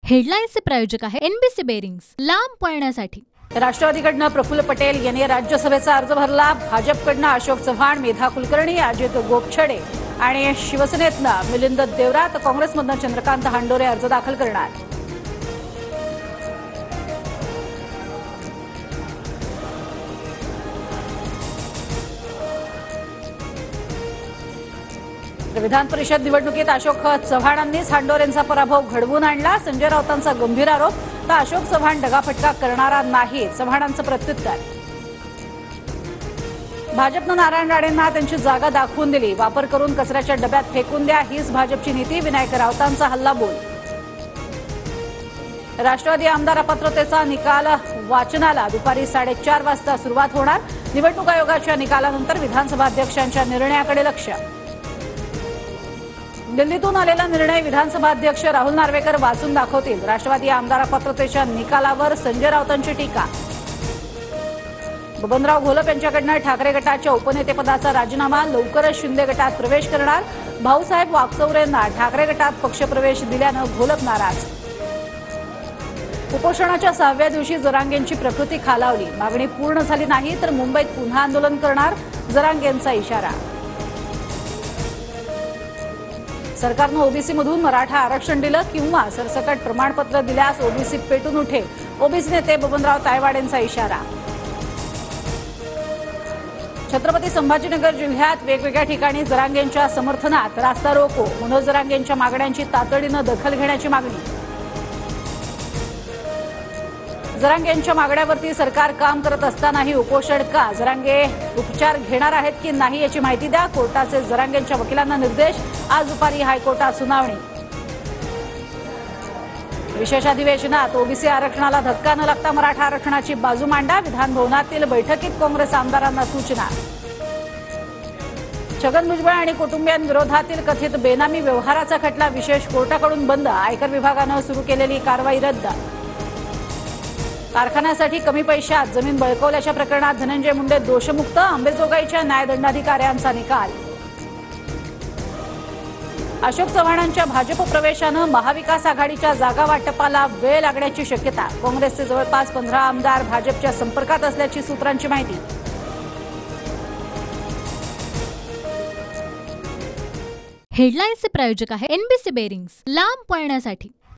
हेडलाईन्सचे प्रायोजक आहे NBC bearings, लांब पळण्यासाठी। राष्ट्रवादीकडनं प्रफुल्ल पटेल यांनी राज्यसभेचा अर्ज भरला। भाजपकडनं अशोक चव्हाण, मेधा कुलकर्णी, अजित गोपछडे आणि शिवसेनेतनं मिलिंद देवरा तर काँग्रेसमधनं चंद्रकांत हांडोरे अर्ज दाखल करणार। विधान परिषद निवडणुकीत अशोक चव्हाणांनीच हांडोरेंचा पराभव घडवून आणला। संजय राऊतांचा गंभीर आरोप, तर अशोक चव्हाण दगाफटका करणारा नाही, चव्हाणांचं प्रत्युत्तर। भाजपनं नारायण राणेंना त्यांची जागा दाखवून दिली, वापर करून कचऱ्याच्या डब्यात फेकून द्या, हीच भाजपची नीती, विनायक राऊतांचा हल्लाबोल। राष्ट्रवादी आमदार अपात्रतेचा निकाल वाचनाला दुपारी 4:30 वाजता सुरुवात होणार। निवडणूक आयोगाच्या निकालानंतर विधानसभा अध्यक्षांच्या निर्णयाकडे लक्ष। दिल्लीतून आलेला निर्णय विधानसभा अध्यक्ष राहुल नार्वेकर वाचून दाखवतील, राष्ट्रवादी आमदार अपात्रतेच्या निकालावर संजय राऊतांची टीका। बबनराव घोलप यांच्याकडनं ठाकरे गटाच्या उपनेतेपदाचा राजीनामा, लवकरच शिंदे गटात प्रवेश करणार। भाऊसाहेब वाकचौरेंना ठाकरे गटात पक्षप्रवेश दिल्यानं घोलप नाराज। उपोषणाच्या 6व्या दिवशी जरांगेंची प्रकृती खालावली, मागणी पूर्ण झाली नाही तर मुंबईत पुन्हा आंदोलन करणार, जरांगेंचा इशारा। सरकारनं ओबीसीमधून मराठा आरक्षण दिलं किंवा सरसकट प्रमाणपत्र दिल्यास ओबीसी पेटून उठेल, ओबीसी नेते बबनराव तायवाडेंचा इशारा। छत्रपती संभाजीनगर जिल्ह्यात वेगवेगळ्या ठिकाणी जरांगेंच्या समर्थनात रास्ता रोको, मनोज जरांगेंच्या मागण्यांची तातडीनं दखल घेण्याची मागणी। जरांगेंच्या मागण्यावरती सरकार काम करत असतानाही उपोषण का? जरांगे उपचार घेणार आहेत की नाही याची माहिती द्या, कोर्टाचे जरांगेंच्या वकिलांना निर्देश। आज दुपारी हायकोर्टात सुनावणी। विशेष अधिवेशनात ओबीसी आरक्षणाला धक्का न लागता मराठा आरक्षणाची बाजू मांडा, विधानभवनातील बैठकीत काँग्रेस आमदारांना सूचना। छगन भुजबळ आणि कुटुंबियांविरोधातील कथित बेनामी व्यवहाराचा खटला विशेष कोर्टाकडून बंद, आयकर विभागानं सुरू केलेली कारवाई रद्द। कारखान्यासाठी कमी पैशात जमीन बळकावल्याच्या प्रकरणात धनंजय मुंडे दोषमुक्त, अंबेजोगाईच्या न्यायदंडाधिकाऱ्यांचा निकाल। अशोक चव्हाणांच्या भाजप प्रवेशानं महाविकास आघाडीच्या जागा वाटपाला वेळ लागण्याची शक्यता, काँग्रेसचे जवळपास 15 आमदार भाजपच्या संपर्कात असल्याची सूत्रांची माहिती। हेडलाईन्सचे प्रायोजक आहे एनबीसी बेरिंग्स, लांब पळण्यासाठी।